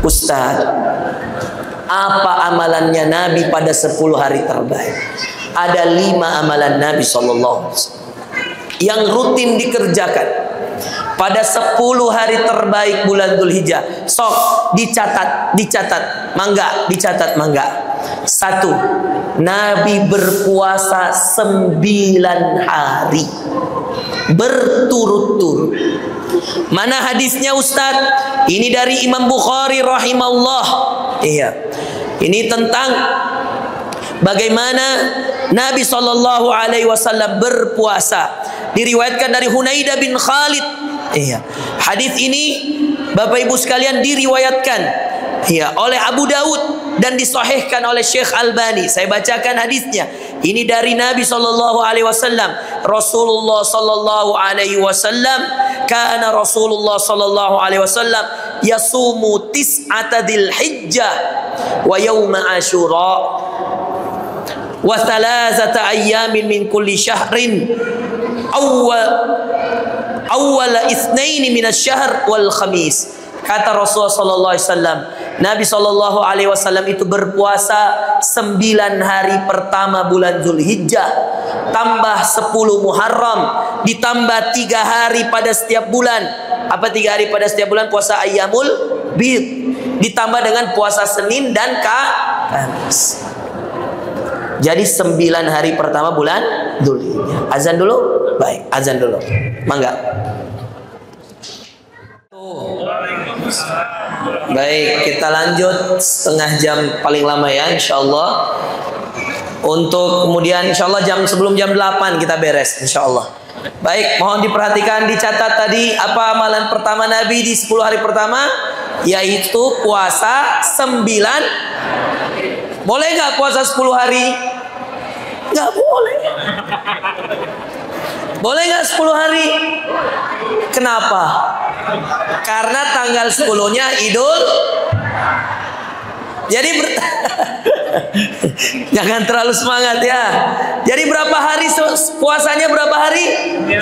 Ustaz, apa amalannya Nabi pada 10 hari terbaik? Ada 5 amalan Nabi SAW yang rutin dikerjakan pada 10 hari terbaik bulan Dzulhijjah. Sok dicatat, mangga, dicatat, mangga. 1. Nabi berpuasa 9 hari berturut-turut. Mana hadisnya Ustaz? Ini dari Imam Bukhari rahimahullah. Iya. Ini tentang bagaimana Nabi SAW berpuasa. Diriwayatkan dari Hunaidah bin Khalid. Iya. Hadis ini Bapak Ibu sekalian diriwayatkan oleh Abu Daud dan disahihkan oleh Syekh Albani. Saya bacakan hadisnya. Ini dari Nabi SAW. Rasulullah SAW, kana Rasulullah SAW yasumu tis'ata Dzulhijjah wa yauma Asyura wa thalathata ayyamin min kulli syahrin awwal itsnaini minasy-syahr wal khamis. Kata Rasulullah SAW, Nabi SAW itu berpuasa 9 hari pertama bulan Dzulhijjah, tambah 10 Muharram, ditambah 3 hari pada setiap bulan. Apa 3 hari pada setiap bulan? Puasa Ayyamul Bid, ditambah dengan puasa Senin dan Kamis. Jadi 9 hari pertama bulan Dzulhijjah. Azan dulu? Baik, azan dulu. Mangga. Baik, kita lanjut setengah jam paling lama ya insyaallah. Untuk kemudian insyaallah sebelum jam 8 kita beres insyaallah. Baik, mohon diperhatikan, dicatat tadi apa amalan pertama Nabi di 10 hari pertama, yaitu puasa 9. Boleh nggak puasa 10 hari? Nggak boleh. Boleh nggak 10 hari? Kenapa? Karena tanggal 10-nya Idul. Jadi jangan terlalu semangat ya. Jadi berapa hari puasanya, berapa hari? 9.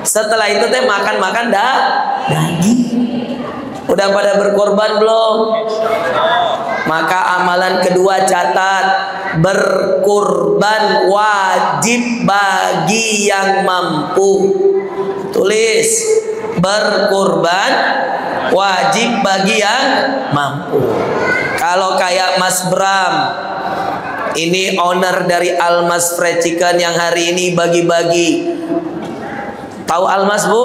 Setelah itu teh makan daging. Udah pada berkorban belum? Maka amalan kedua catat, berkurban wajib bagi yang mampu. Tulis, berkurban wajib bagi yang mampu. Kalau kayak Mas Bram, ini owner dari Almas Fried Chicken yang hari ini bagi-bagi. Tahu Almas, Bu?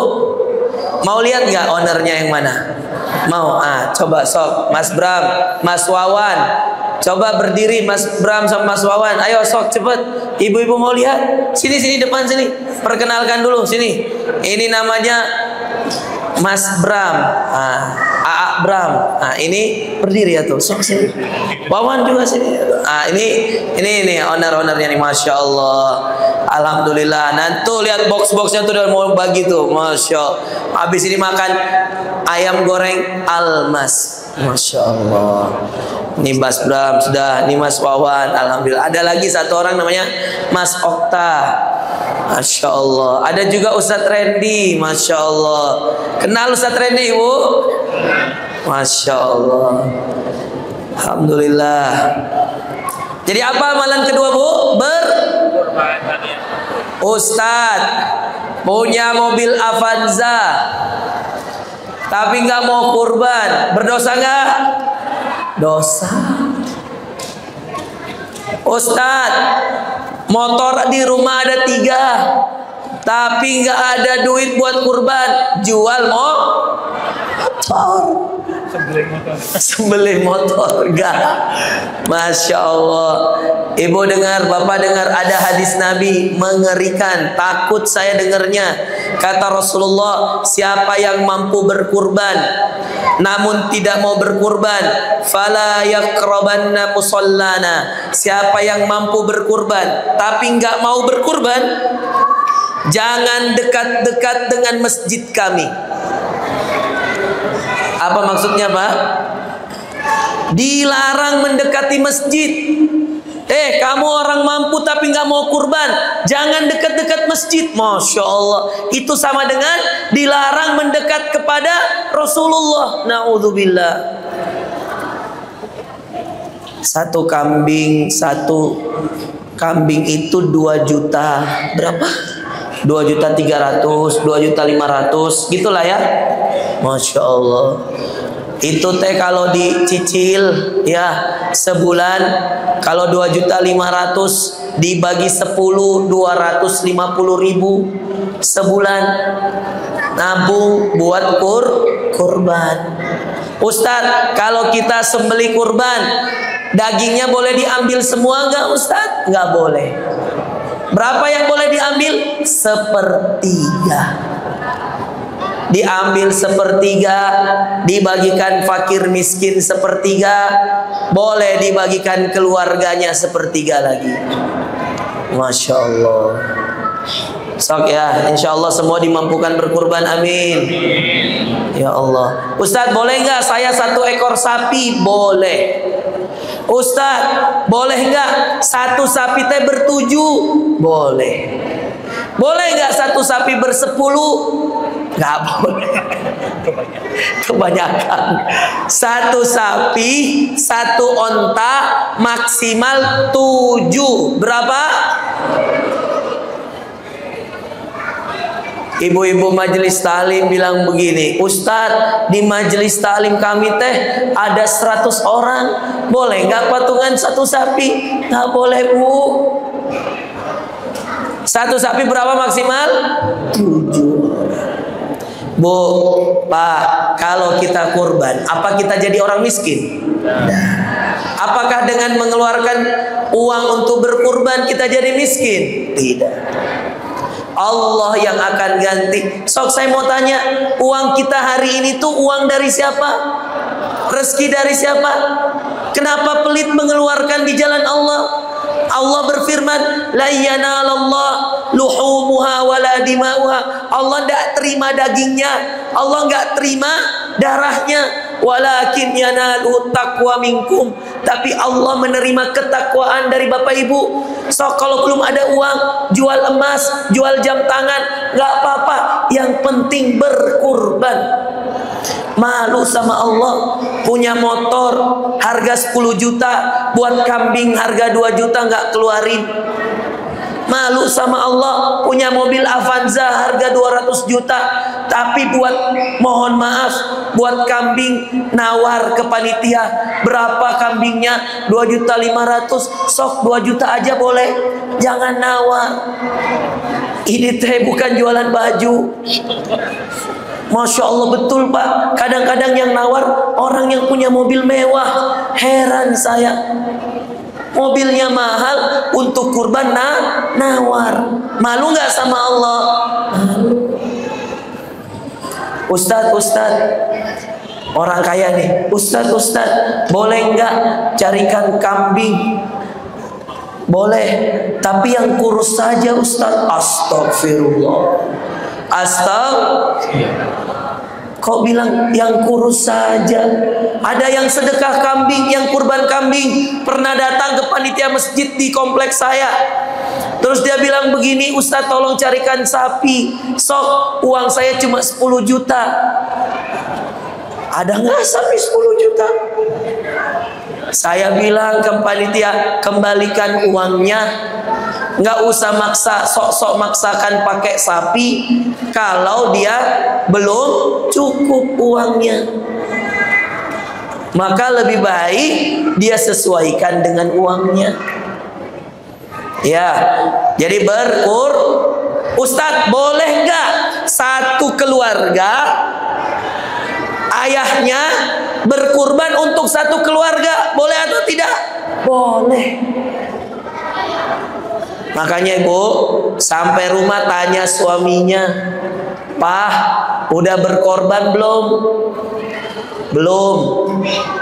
Mau lihat nggak ownernya yang mana? Mau? Coba sok Mas Bram, Mas Wawan. Coba berdiri Mas Bram sama Mas Wawan. Ayo sok cepet. Ibu-ibu mau lihat? Sini depan sini. Perkenalkan dulu sini. Ini namanya Mas Bram. AA Bram. Ini berdiri ya tuh. Sok sini. Wawan juga sini. Ini owner-ownernya nih, Masya Allah. Alhamdulillah. Nanti lihat box-boxnya tuh udah mau bagi tuh, Masya Allah. Habis ini makan ayam goreng Almas, Masya Allah. Ini Mas Bram sudah, ini Mas Wawan, Alhamdulillah. Ada lagi satu orang namanya Mas Okta, Masya Allah. Ada juga Ustadz Randy, Masya Allah. Kenal Ustadz Randy, Ibu? Masya Allah. Alhamdulillah. Jadi apa amalan kedua, Bu? Ustadz punya mobil Avanza tapi nggak mau kurban, berdosa nggak? Dosa. Ustadz, motor di rumah ada 3 tapi nggak ada duit buat kurban, jual motor. Sembelih motor enggak. Masya Allah. Ibu dengar, bapak dengar, ada hadis Nabi mengerikan, takut saya dengarnya. Kata Rasulullah, siapa yang mampu berkurban namun tidak mau berkurban, fala yaqrabanna musallana. Siapa yang mampu berkurban tapi enggak mau berkurban, jangan dekat-dekat dengan masjid kami. Apa maksudnya, Pak? Dilarang mendekati masjid. Kamu orang mampu tapi nggak mau kurban, jangan dekat-dekat masjid. Masya Allah, itu sama dengan dilarang mendekat kepada Rasulullah. Na'udzubillah. Satu kambing itu 2 juta berapa? 2.300.000, 2.500.000 gitulah ya. Masya Allah. Itu teh kalau dicicil ya sebulan, kalau 2.500.000 dibagi 10, 250.000 sebulan, nabung buat kurban. Ustadz, kalau kita sembelih kurban, dagingnya boleh diambil semua nggak Ustadz? Nggak boleh. Berapa yang boleh diambil? 1/3. Diambil 1/3, dibagikan fakir miskin 1/3, boleh dibagikan keluarganya 1/3 lagi. Masya Allah. Sok ya, insya Allah semua dimampukan berkurban, amin. Ya Allah. Ustadz, boleh nggak saya 1 ekor sapi? Boleh. Ustadz, boleh nggak 1 sapi teh ber7? Boleh. Boleh nggak 1 sapi ber10? Nggak boleh. Kebanyakan. 1 sapi, 1 onta, maksimal 7. Berapa? Ibu-ibu majelis taklim bilang begini, Ustadz, di majelis taklim kami teh ada 100 orang, boleh nggak patungan 1 sapi? Nggak boleh Bu. 1 sapi berapa maksimal? 7. Bu, Pak, kalau kita kurban, apa kita jadi orang miskin? Nah, apakah dengan mengeluarkan uang untuk berkurban kita jadi miskin? Tidak. Allah yang akan ganti. Sok saya mau tanya, uang kita hari ini tuh uang dari siapa? Rezeki dari siapa? Kenapa pelit mengeluarkan di jalan Allah? Allah berfirman, la yanalallah luhumuha wala dimauha. Allah tidak terima dagingnya, Allah nggak terima darahnya, walakin yanaluhu taqwa minkum. Tapi Allah menerima ketakwaan dari Bapak Ibu. So kalau belum ada uang, jual emas, jual jam tangan, nggak apa-apa. Yang penting berkurban. Malu sama Allah, punya motor harga 10 juta, buat kambing harga 2 juta nggak keluarin. Malu sama Allah, punya mobil Avanza harga 200 juta, tapi buat, mohon maaf, buat kambing nawar ke panitia, berapa kambingnya? 2.500.000, sok 2 juta aja boleh, jangan nawar. Ini teh bukan jualan baju. Masya Allah, betul Pak. Kadang-kadang yang nawar orang yang punya mobil mewah. Heran saya, mobilnya mahal, untuk kurban nawar. Malu nggak sama Allah? Malu. Ustadz, orang kaya nih, Ustadz, boleh nggak carikan kambing? Boleh, tapi yang kurus saja Ustadz. Astagfirullah. Kok bilang yang kurus saja? Ada yang sedekah kambing, yang kurban kambing, pernah datang ke panitia masjid di kompleks saya. Terus dia bilang begini, Ustadz tolong carikan sapi. Sok, uang saya cuma 10 juta. Ada nggak sapi 10 juta? Saya bilang ke panitia, kembalikan uangnya. Nggak usah maksa, sok-sok maksakan pakai sapi kalau dia belum cukup uangnya. Maka lebih baik dia sesuaikan dengan uangnya. Ya, jadi Ustadz, boleh nggak satu keluarga ayahnya berkurban untuk satu keluarga? Boleh atau tidak? Boleh. Makanya Ibu sampai rumah tanya suaminya, Pak, udah berkorban belum? Belum.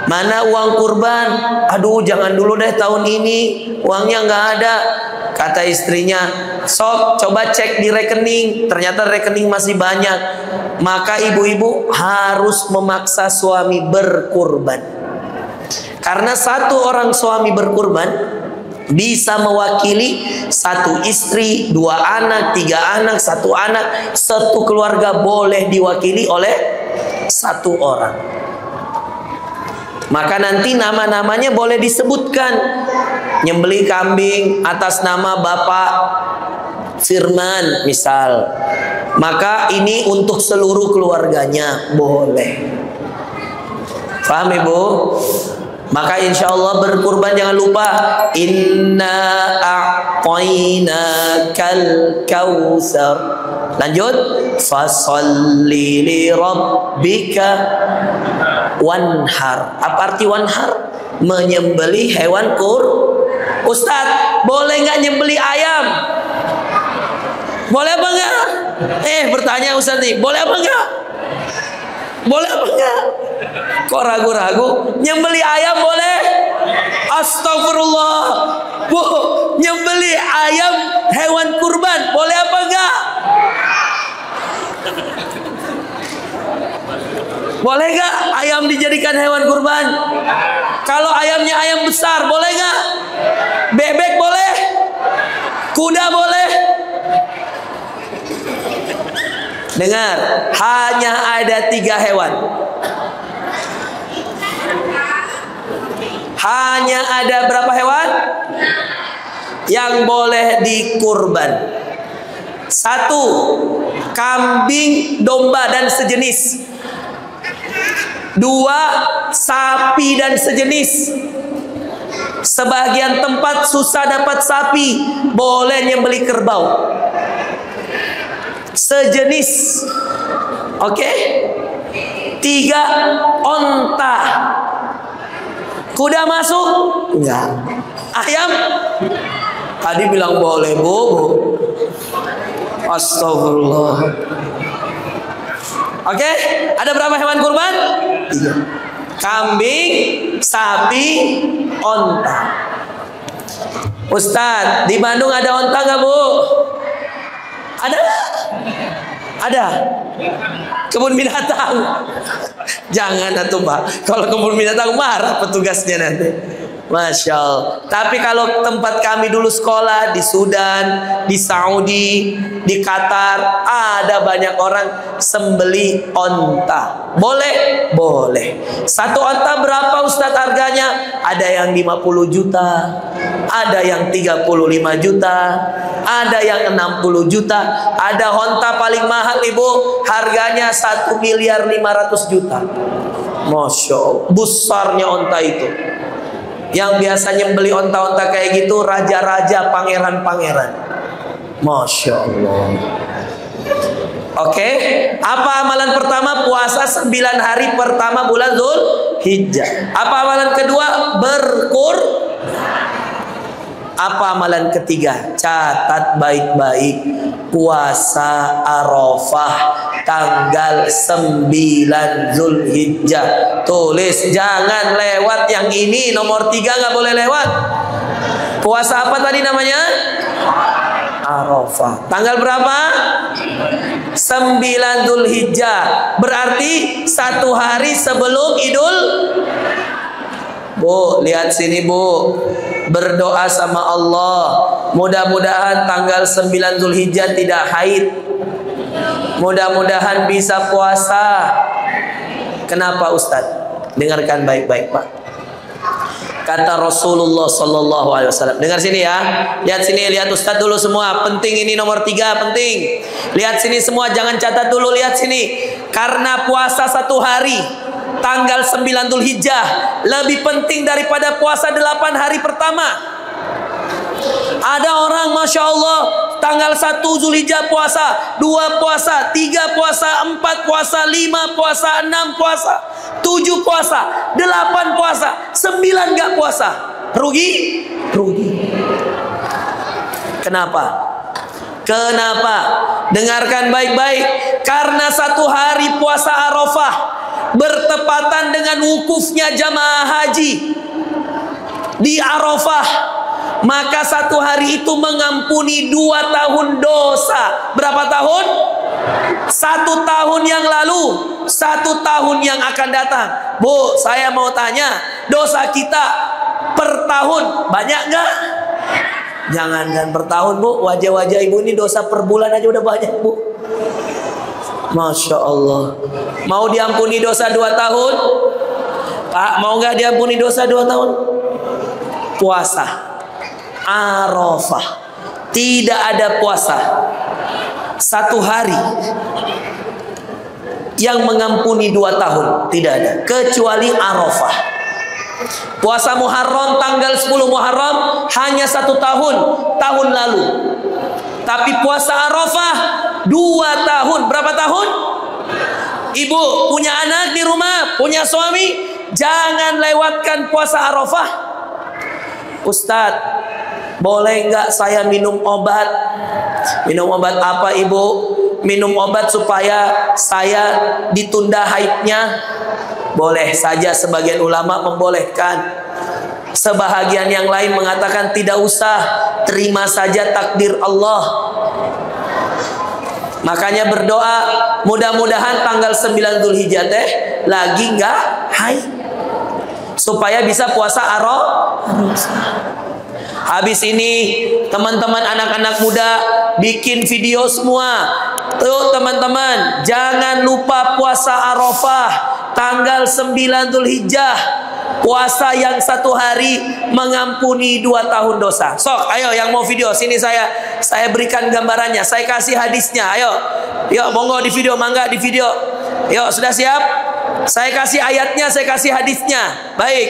Mana uang kurban? Aduh, jangan dulu deh tahun ini, uangnya nggak ada. Kata istrinya, sok coba cek di rekening. Ternyata rekening masih banyak. Maka ibu-ibu harus memaksa suami berkurban. Karena satu orang suami berkurban bisa mewakili satu istri, dua anak, tiga anak, satu anak, satu keluarga boleh diwakili oleh satu orang. Maka nanti nama-namanya boleh disebutkan. Nyembelih kambing atas nama Bapak Firman misal, maka ini untuk seluruh keluarganya boleh. Paham Ibu? Maka insya Allah berkurban jangan lupa, inna a'tainakal kautsar. Lanjut, fasalli li rabbika wanhar. Apa arti wanhar? Menyembelih hewan Ustadz, boleh nggak nyembelih ayam? Boleh apa enggak? Bertanya Ustaz nih, boleh apa enggak? Boleh apa enggak? Kok ragu-ragu? Nyembelih ayam boleh? Astagfirullah. Bu, nyembelih ayam hewan kurban boleh apa enggak? Boleh enggak ayam dijadikan hewan kurban? Kalau ayamnya ayam besar boleh enggak? Bebek boleh? Kuda boleh? Dengar, hanya ada 3 hewan. Hanya ada berapa hewan yang boleh dikurban? 1, kambing, domba dan sejenis. 2, sapi dan sejenis. Sebagian tempat susah dapat sapi, boleh nyembelih kerbau sejenis. Oke? 3, onta. Kuda masuk? Enggak. Ayam? Tadi bilang boleh, Bu. Astagfirullah. Oke? Ada berapa hewan kurban? 3. Kambing, sapi, onta. Ustadz, di Bandung ada onta nggak, Bu? Ada? Ada. Kebun binatang. Jangan atuh Pak. Kalau kebun binatang marah petugasnya nanti. Masya Allah. Tapi kalau tempat kami dulu sekolah di Sudan, di Saudi, di Qatar, ada banyak orang sembeli onta. Boleh? Boleh. 1 onta berapa Ustadz harganya? Ada yang 50 juta, ada yang 35 juta, ada yang 60 juta. Ada onta paling mahal Ibu, harganya 1 miliar 500 juta. Masya Allah, besarnya onta itu. Yang biasanya beli onta-onta kayak gitu raja-raja, pangeran-pangeran. Masya Allah. Oke, apa amalan pertama? Puasa 9 hari pertama bulan Dzulhijjah. Apa amalan kedua? Apa amalan ketiga? Catat baik-baik. Puasa Arafah tanggal 9 Dzulhijjah. Tulis, jangan lewat yang ini. Nomor 3 nggak boleh lewat. Puasa apa tadi namanya? Arafah. Tanggal berapa? 9 Dzulhijjah. Berarti 1 hari sebelum Idul. Bu, lihat sini Bu. Berdoa sama Allah, mudah-mudahan tanggal 9 Dzulhijjah tidak haid. Mudah-mudahan bisa puasa. Kenapa Ustadz? Dengarkan baik-baik Pak. Kata Rasulullah Sallallahu Alaihi Wasallam. Dengar sini ya. Lihat sini, lihat Ustadz dulu semua. Penting ini nomor 3, penting. Lihat sini semua, jangan catat dulu. Lihat sini. Karena puasa 1 hari tanggal 9 Dzulhijjah lebih penting daripada puasa 8 hari pertama. Ada orang Masya Allah tanggal 1 Dzulhijjah puasa, 2 puasa, 3 puasa, 4 puasa, 5 puasa, 6 puasa, 7 puasa, 8 puasa, 9 gak puasa. Rugi? Rugi. Kenapa? Kenapa? Dengarkan baik-baik. Karena 1 hari puasa Arafah bertepatan dengan wukufnya jamaah haji di Arafah, maka 1 hari itu mengampuni 2 tahun dosa. Berapa tahun? 1 tahun yang lalu, 1 tahun yang akan datang. Bu, saya mau tanya, dosa kita per tahun banyak nggak? Jangankan per tahun Bu, wajah-wajah ibu ini dosa per bulan aja udah banyak Bu. Masya Allah. Mau diampuni dosa 2 tahun? Pak, mau nggak diampuni dosa 2 tahun? Puasa Arafah. Tidak ada puasa 1 hari yang mengampuni 2 tahun. Tidak ada, kecuali Arafah. Puasa Muharram tanggal 10 Muharram hanya 1 tahun, tahun lalu. Tapi puasa Arafah 2 tahun. Berapa tahun? Ibu punya anak di rumah, punya suami, jangan lewatkan puasa Arafah. Ustadz, boleh nggak saya minum obat? Minum obat apa ibu? Minum obat supaya saya ditunda haidnya? Boleh saja, sebagian ulama membolehkan. Sebahagian yang lain mengatakan tidak usah, terima saja takdir Allah. Makanya berdoa, mudah-mudahan tanggal 9 Dzulhijjah teh lagi nggak haid, supaya bisa puasa Arafah. Habis ini teman-teman anak-anak muda bikin video semua. Tuh teman-teman, jangan lupa puasa Arafah tanggal 9 Dzulhijjah. Puasa yang 1 hari mengampuni 2 tahun dosa. Sok, ayo yang mau video sini, saya berikan gambarannya, saya kasih hadisnya. Ayo, yuk monggo di video, mangga di video. Yuk, sudah siap? Saya kasih ayatnya, saya kasih hadisnya. Baik,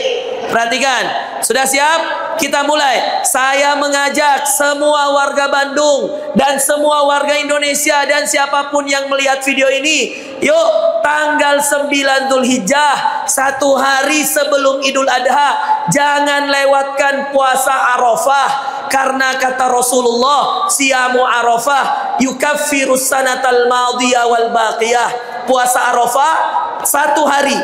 perhatikan. Sudah siap? Kita mulai. Saya mengajak semua warga Bandung dan semua warga Indonesia dan siapapun yang melihat video ini, yuk tanggal 9 Dzulhijjah, 1 hari sebelum Idul Adha, jangan lewatkan puasa Arafah. Karena kata Rasulullah, siyamu Arafah yukaffirus sanatal madiyah wal baqiyah. Puasa Arafah 1 hari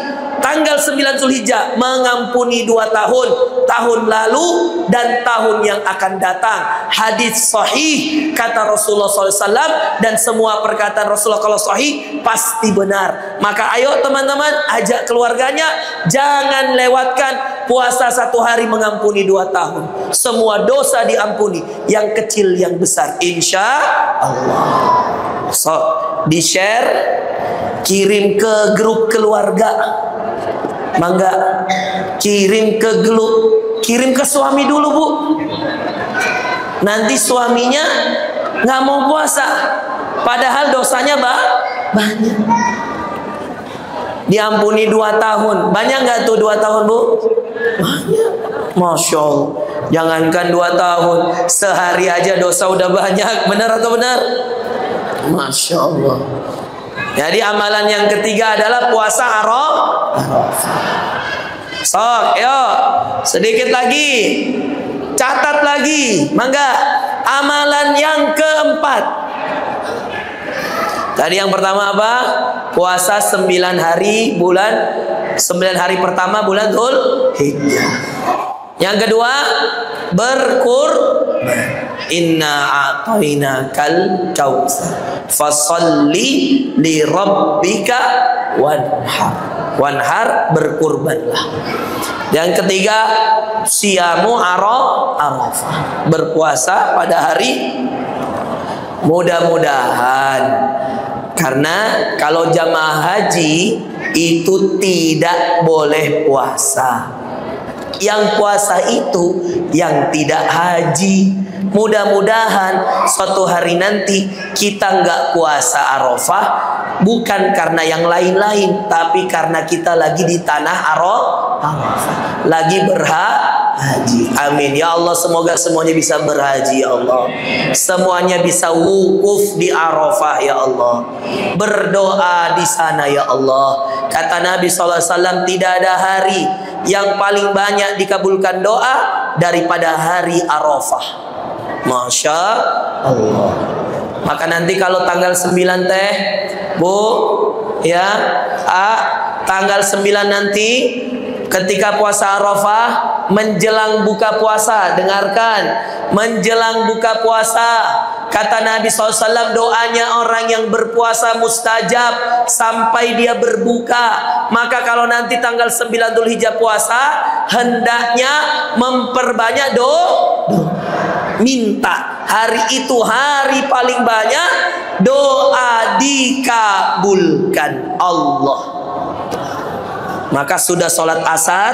tanggal 9 Dzulhijjah mengampuni 2 tahun, tahun lalu dan tahun yang akan datang. Hadis sahih kata Rasulullah SAW, dan semua perkataan Rasulullah kalau sahih pasti benar. Maka ayo teman-teman, ajak keluarganya, jangan lewatkan puasa 1 hari mengampuni 2 tahun. Semua dosa diampuni, yang kecil yang besar, insya Allah. So, di share, kirim ke grup keluarga. Mangga, kirim ke grup, kirim ke suami dulu Bu. Nanti suaminya nggak mau puasa, padahal dosanya banyak. Diampuni 2 tahun, banyak nggak tuh 2 tahun Bu? Banyak, Masya Allah. Jangankan 2 tahun, sehari aja dosa udah banyak. Benar atau benar? Masya Allah. Jadi amalan yang ketiga adalah puasa Arafah. Sok, yuk sedikit lagi, catat lagi, mangga. Amalan yang keempat. Tadi yang pertama apa? Puasa 9 hari bulan, 9 hari pertama bulan Dzulhijjah. Yang kedua, berkurban. Inna a'tainakal kautsar fasalli li rabbika wanhar. Wanhar, berkurbanlah. Yang ketiga, siyamu Arafah, berpuasa pada hari. Mudah-mudahan, karena kalau jamaah haji itu tidak boleh puasa. Yang puasa itu yang tidak haji. Mudah-mudahan suatu hari nanti kita nggak puasa Arafah, bukan karena yang lain-lain, tapi karena kita lagi di tanah Arafah, lagi berhaji. Amin ya Allah, semoga semuanya bisa berhaji ya Allah, semuanya bisa wukuf di Arafah ya Allah, berdoa di sana ya Allah. Kata Nabi SAW, tidak ada hari yang paling banyak dikabulkan doa daripada hari Arafah. Masya Allah. Maka nanti kalau tanggal 9 teh Bu, ya, tanggal 9 nanti ketika puasa Arafah, menjelang buka puasa, dengarkan, menjelang buka puasa, kata Nabi SAW, doanya orang yang berpuasa mustajab sampai dia berbuka. Maka kalau nanti tanggal 9 Dzulhijjah puasa, hendaknya memperbanyak doa. minta. Hari itu hari paling banyak doa dikabulkan Allah. Maka sudah sholat asar,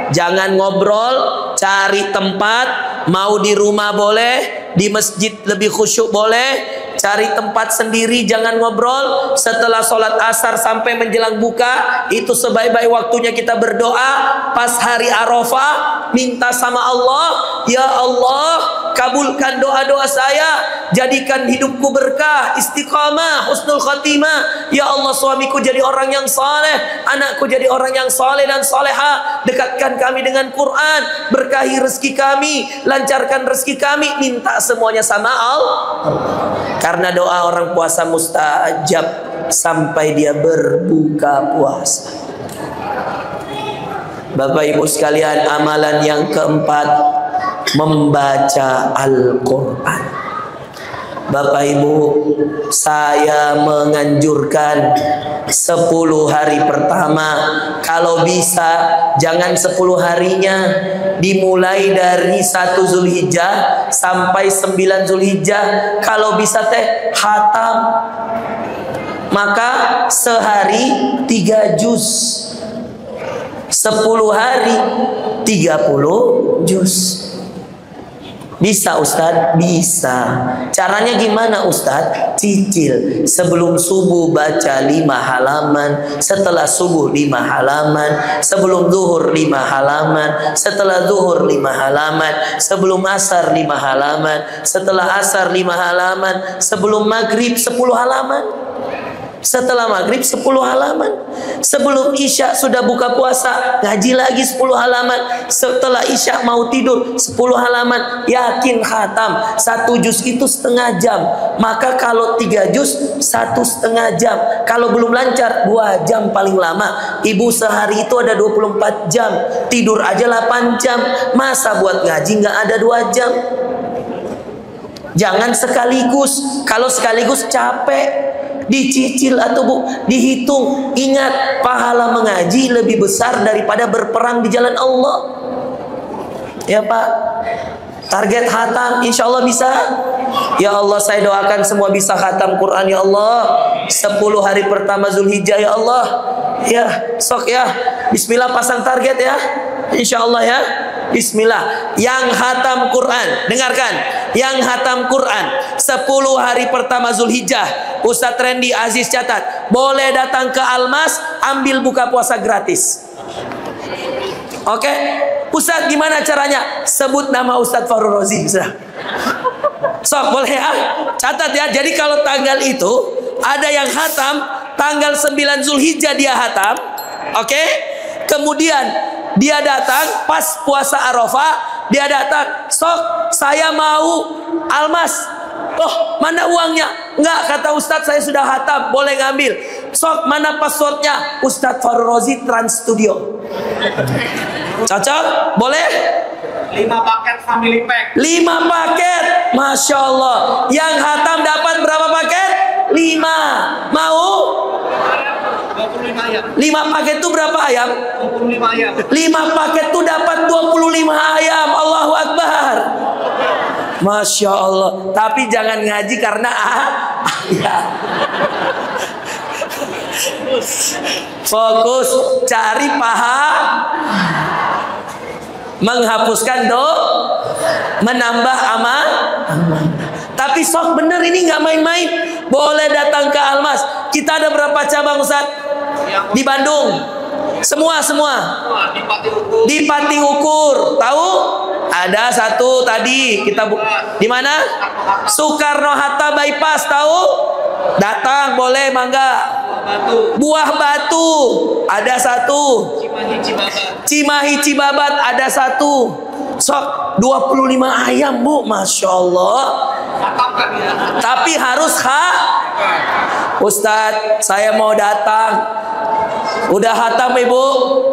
jangan ngobrol, cari tempat, mau di rumah boleh, di masjid lebih khusyuk boleh, cari tempat sendiri, jangan ngobrol. Setelah sholat asar sampai menjelang buka, itu sebaik-baik waktunya kita berdoa. Pas hari Arafah, minta sama Allah, ya Allah, kabulkan doa-doa saya, jadikan hidupku berkah, istiqamah, husnul khatimah. Ya Allah, suamiku jadi orang yang saleh, anakku jadi orang yang saleh dan saleha. Dekatkan kami dengan Quran, berkahi rezeki kami, lancarkan rezeki kami. Minta semuanya sama Allah. Karena doa orang puasa mustajab sampai dia berbuka puasa. Bapak Ibu sekalian, amalan yang keempat, membaca Al-Quran. Bapak Ibu, saya menganjurkan 10 hari pertama, kalau bisa jangan 10 harinya, dimulai dari 1 Zulhijjah sampai 9 Zulhijjah. Kalau bisa teh khatam, maka sehari 3 juz, 10 hari 30 juz. Bisa Ustadz? Bisa. Caranya gimana Ustadz? Cicil. Sebelum subuh baca 5 halaman, setelah subuh 5 halaman, sebelum zuhur 5 halaman, setelah zuhur 5 halaman, sebelum asar 5 halaman, setelah asar 5 halaman, sebelum maghrib 10 halaman, setelah maghrib 10 halaman, sebelum isya sudah buka puasa ngaji lagi 10 halaman, setelah isya mau tidur 10 halaman. Yakin khatam. 1 juz itu setengah jam. Maka kalau 3 juz 1,5 jam. Kalau belum lancar 2 jam paling lama. Ibu sehari itu ada 24 jam, tidur aja 8 jam, masa buat ngaji nggak ada 2 jam? Jangan sekaligus. Kalau sekaligus capek. Dicicil atau bu, dihitung. Ingat, pahala mengaji lebih besar daripada berperang di jalan Allah. Ya Pak, target khatam insya Allah bisa. Ya Allah, saya doakan semua bisa khatam Quran ya Allah. 10 hari pertama Zulhijjah ya Allah. Ya, sok ya. Bismillah, pasang target ya. Insya Allah ya. Bismillah. Yang khatam Quran, dengarkan, yang khatam Quran 10 hari pertama Zulhijjah, Ustadz Randy Aziz catat, boleh datang ke Almas, ambil buka puasa gratis. Oke, Ustadz gimana caranya? Sebut nama Ustadz Farul Rozi. Sok, boleh ya? Catat ya. Jadi kalau tanggal itu ada yang khatam tanggal 9 Zulhijjah dia khatam. Oke. Kemudian dia datang pas puasa Arafah, dia datang, sok saya mau Almas. Oh, mana uangnya? Enggak, kata Ustadz saya sudah khatam, boleh ngambil. Sok, mana passwordnya? Ustadz Farul Rozi Trans Studio. Cocok? Boleh? 5 paket family pack. 5 paket, Masya Allah. Yang khatam dapat berapa paket? 5. Mau? 25 ayam. 5 paket itu berapa ayam? 25 ayam. 5 paket itu dapat 25 ayam. Allahu Akbar. Masya Allah. Tapi jangan ngaji karena ayam. Fokus cari paha, menghapuskan menambah amal. Tapi sok bener ini nggak main-main. Boleh datang ke Almas. Kita ada berapa cabang Ustaz? Di Bandung. Semua. Di Pati Ukur. Tahu? Ada satu tadi kita di mana? Soekarno Hatta bypass, tahu? Datang boleh, mangga. Buah Batu ada satu. Cimahi Cibabat ada satu. Sok 25 ayam bu, Masya Allah. Tapi harus Ustadz, saya mau datang. Udah hatam ibu?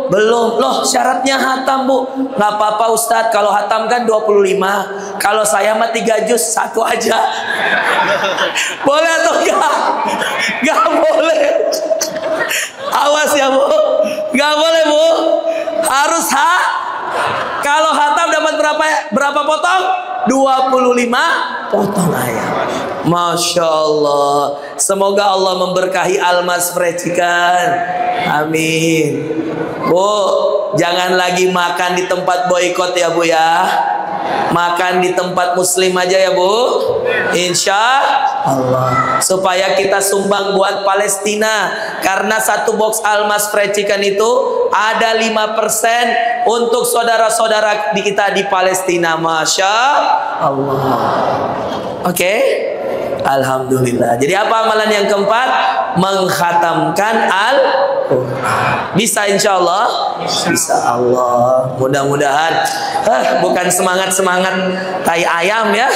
Belum. Loh, syaratnya hatam bu. Nggak apa-apa Ustadz, kalau hatam kan 25. Kalau saya mah 3 juz, 1 aja. Boleh atau enggak? Nggak boleh. Awas ya bu. Nggak boleh bu. Harus Kalau hatam dapat berapa potong? 25 potong ayam. Masya Allah. Semoga Allah memberkahi Almas Frecikan. Amin. Bu, jangan lagi makan di tempat boikot ya Bu ya. Makan di tempat muslim aja ya Bu. Insya Allah. Supaya kita sumbang buat Palestina. Karena satu box Almas Frecikan itu ada 5% untuk saudara-saudara kita di Palestina. Masya Allah. Oke. Alhamdulillah. Jadi apa amalan yang keempat? Mengkhatamkan Al-Quran. Bisa insya Allah? Bisa Allah. Mudah-mudahan bukan semangat-semangat tai ayam ya.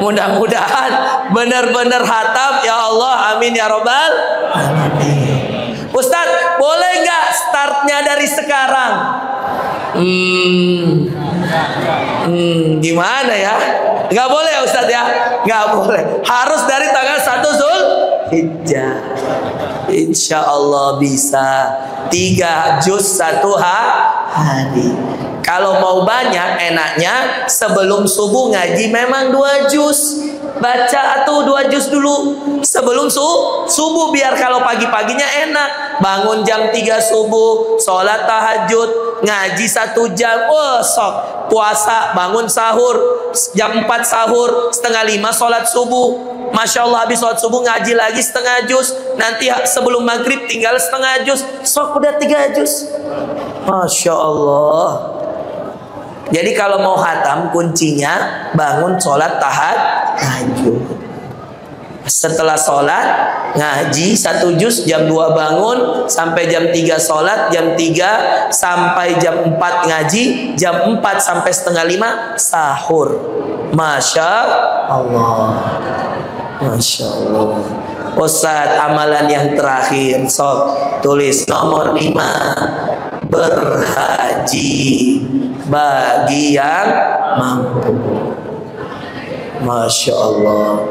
Mudah-mudahan benar-benar khatam ya Allah. Amin ya robbal alamin. Ustadz, boleh nggak startnya dari sekarang? Gimana ya? Nggak boleh ya Ustadz ya? Nggak boleh. Harus dari tanggal 1 Zulhijjah. Insya Allah bisa 3 juz 1 hari. Kalau mau banyak enaknya sebelum subuh ngaji memang 2 juz. Baca atau 2 juz dulu sebelum subuh biar kalau pagi-paginya enak. Bangun jam 3 subuh, sholat tahajud, ngaji 1 jam. Oh sok puasa, bangun sahur jam 4 sahur, setengah 5 sholat subuh. Masya Allah habis sholat subuh ngaji lagi setengah juz. Nanti sebelum maghrib tinggal setengah juz. Sok udah 3 juz. Masya Allah. Jadi kalau mau khatam kuncinya bangun sholat tahajud. Setelah sholat ngaji 1 juz, jam 2 bangun sampai jam 3 sholat, jam 3 sampai jam 4 ngaji, jam 4 sampai setengah 5 sahur. Masya Allah. Masya Allah. Ustadz, amalan yang terakhir sok tulis nomor 5. Berhaji bagi yang mampu. Masya Allah.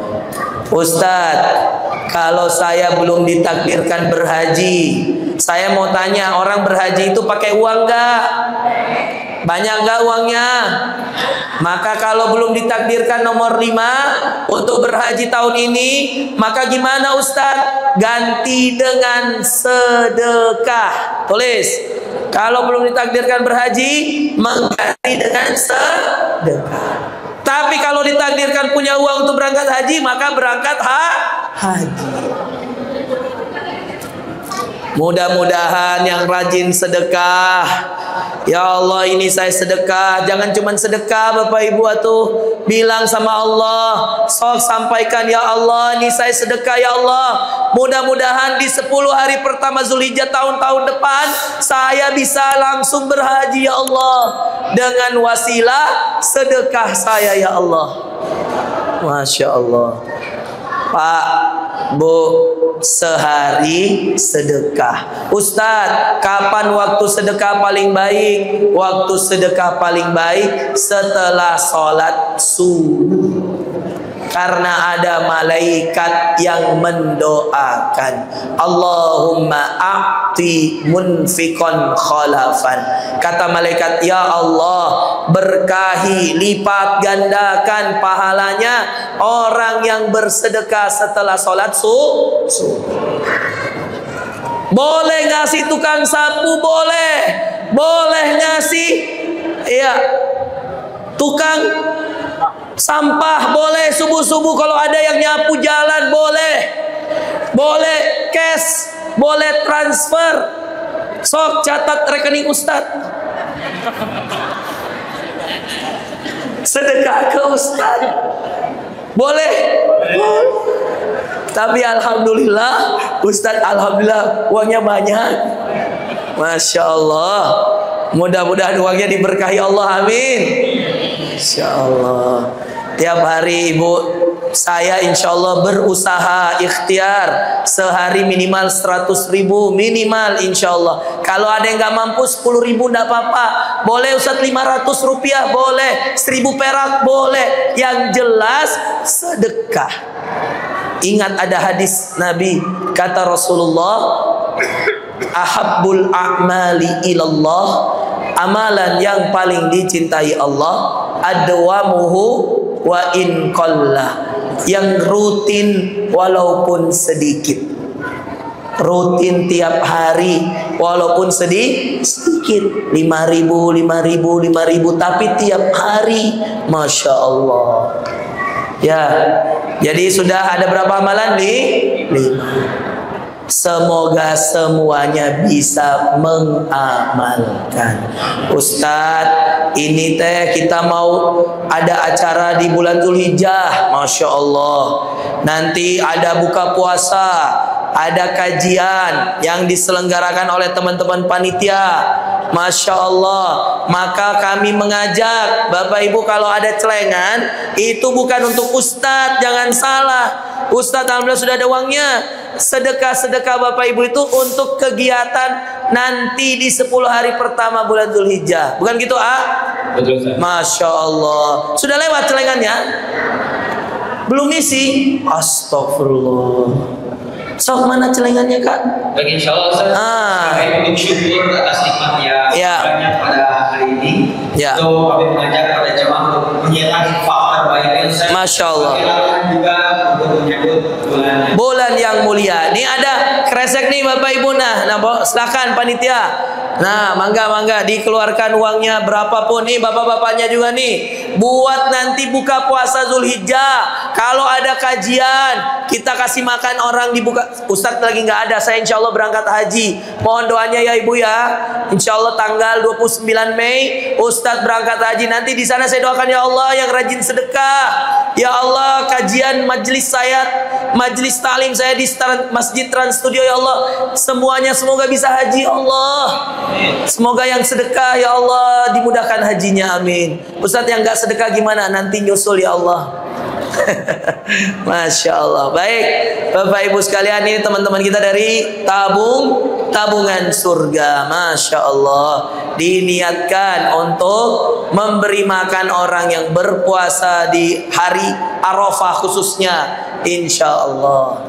Ustadz, kalau saya belum ditakdirkan berhaji, saya mau tanya, orang berhaji itu pakai uang nggak? Banyak nggak uangnya? Maka kalau belum ditakdirkan nomor 5 untuk berhaji tahun ini, maka gimana Ustadz? Ganti dengan sedekah. Tulis, kalau belum ditakdirkan berhaji, mengganti dengan sedekah. Tapi kalau ditakdirkan punya uang untuk berangkat haji, maka berangkat haji. Mudah-mudahan yang rajin sedekah. Ya Allah, ini saya sedekah. Jangan cuma sedekah Bapak Ibu atuh. Bilang sama Allah, sok sampaikan ya Allah, ini saya sedekah ya Allah. Mudah-mudahan di 10 hari pertama Zulhijjah tahun-tahun depan saya bisa langsung berhaji ya Allah. Dengan wasilah sedekah saya ya Allah. Masya Allah. Pak, Bu, sehari sedekah. Ustadz, kapan waktu sedekah paling baik? Waktu sedekah paling baik setelah sholat subuh. Karena ada malaikat yang mendoakan, Allahumma a'ti munfiqan khalafan. Kata malaikat, ya Allah, berkahi, lipat gandakan pahalanya orang yang bersedekah setelah sholat subuh. Boleh ngasih tukang sapu, boleh. Boleh ngasih tukang sampah, boleh. Subuh-subuh kalau ada yang nyapu jalan, boleh. Boleh cash, boleh transfer. Sok catat rekening Ustadz, sedekah ke Ustadz. Boleh. Tapi alhamdulillah Ustadz, alhamdulillah uangnya banyak. Masya Allah. Mudah-mudahan uangnya diberkahi Allah, amin. Insya Allah. Tiap hari ibu saya insya Allah berusaha ikhtiar sehari minimal 100.000 minimal insya Allah. Kalau ada yang nggak mampu 10.000 nggak apa-apa. Boleh Ustaz 500 rupiah, boleh 1.000 perak, boleh. Yang jelas sedekah. Ingat ada hadis Nabi, kata Rasulullah, ahabbul a'mali ilallah, amalan yang paling dicintai Allah, adwamuhu wa in qalla, yang rutin walaupun sedikit. Rutin tiap hari walaupun sedikit, 5.000 tapi tiap hari, Masya Allah. Ya, jadi sudah ada berapa amalan nih? 5. Semoga semuanya bisa mengamalkan. Ustadz, ini teh kita mau ada acara di bulan Dzulhijjah, Masya Allah. Nanti ada buka puasa, ada kajian yang diselenggarakan oleh teman-teman panitia, Masya Allah. Maka kami mengajak Bapak Ibu, kalau ada celengan itu bukan untuk Ustadz, jangan salah. Ustadz alhamdulillah sudah ada uangnya. Sedekah-sedekah Bapak Ibu itu untuk kegiatan nanti di 10 hari pertama bulan Dzulhijjah. Bukan gitu, Betul, Masya Allah. Sudah lewat celengannya? Belum ngisi? Astagfirullah. Sok, mana celengannya, Kak? Bagi insya Allah Ustaz, kami bersyukur atas nikmatnya banyak pada hari ini. Ya. So, kami mengajak pada jemaah untuk menyerahkan faktor baik Ustaz. Masya Allah. Juga untuk menyambut bulan yang mulia. Ini ada kresek nih Bapak Ibu. Nah, silakan panitia. Nah, mangga dikeluarkan uangnya berapapun nih, bapak-bapaknya juga nih. Buat nanti buka puasa Dzulhijjah. Kalau ada kajian, kita kasih makan orang dibuka. Ustadz lagi nggak ada, saya insya Allah berangkat haji. Mohon doanya ya Ibu ya. Insya Allah tanggal 29 Mei Ustadz berangkat haji. Nanti di sana saya doakan ya Allah yang rajin sedekah. Ya Allah, kajian majelis saya, majelis talim saya di Masjid Trans Studio ya Allah, semuanya semoga bisa haji ya Allah. Semoga yang sedekah ya Allah dimudahkan hajinya, amin. Ustadz yang nggak sedekah gimana? Nanti nyusul ya Allah. Masya Allah. Baik Bapak Ibu sekalian, ini teman-teman kita dari tabungan surga, Masya Allah, diniatkan untuk memberi makan orang yang berpuasa di hari Arafah khususnya, insya Allah.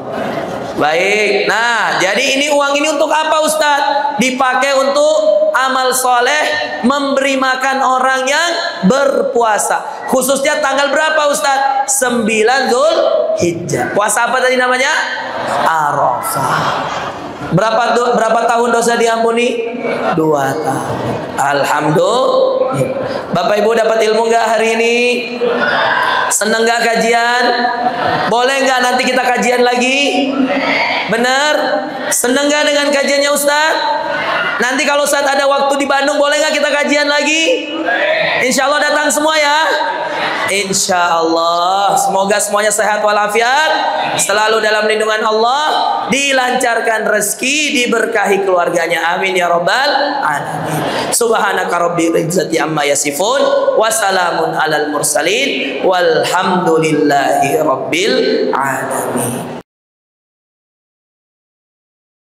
Baik, nah jadi ini uang ini untuk apa Ustadz? Dipakai untuk amal soleh, memberi makan orang yang berpuasa. Khususnya tanggal berapa Ustadz? 9 Dzulhijjah. Puasa apa tadi namanya? Arafah. Berapa tahun dosa diampuni? 2 tahun. Alhamdulillah. Bapak Ibu dapat ilmu nggak hari ini? Seneng nggak kajian? Boleh nggak nanti kita kajian lagi? Bener? Seneng nggak dengan kajiannya Ustadz? Nanti kalau Ustadz ada waktu di Bandung, boleh nggak kita kajian lagi? Insya Allah datang semua ya. Insya Allah. Semoga semuanya sehat walafiat, selalu dalam lindungan Allah, dilancarkan rezeki, diberkahi keluarganya, amin ya rabbal alamin. Subhanaka rabbil izzati amma yasifun, wassalamun alal mursalin, walhamdulillahi rabbil alamin.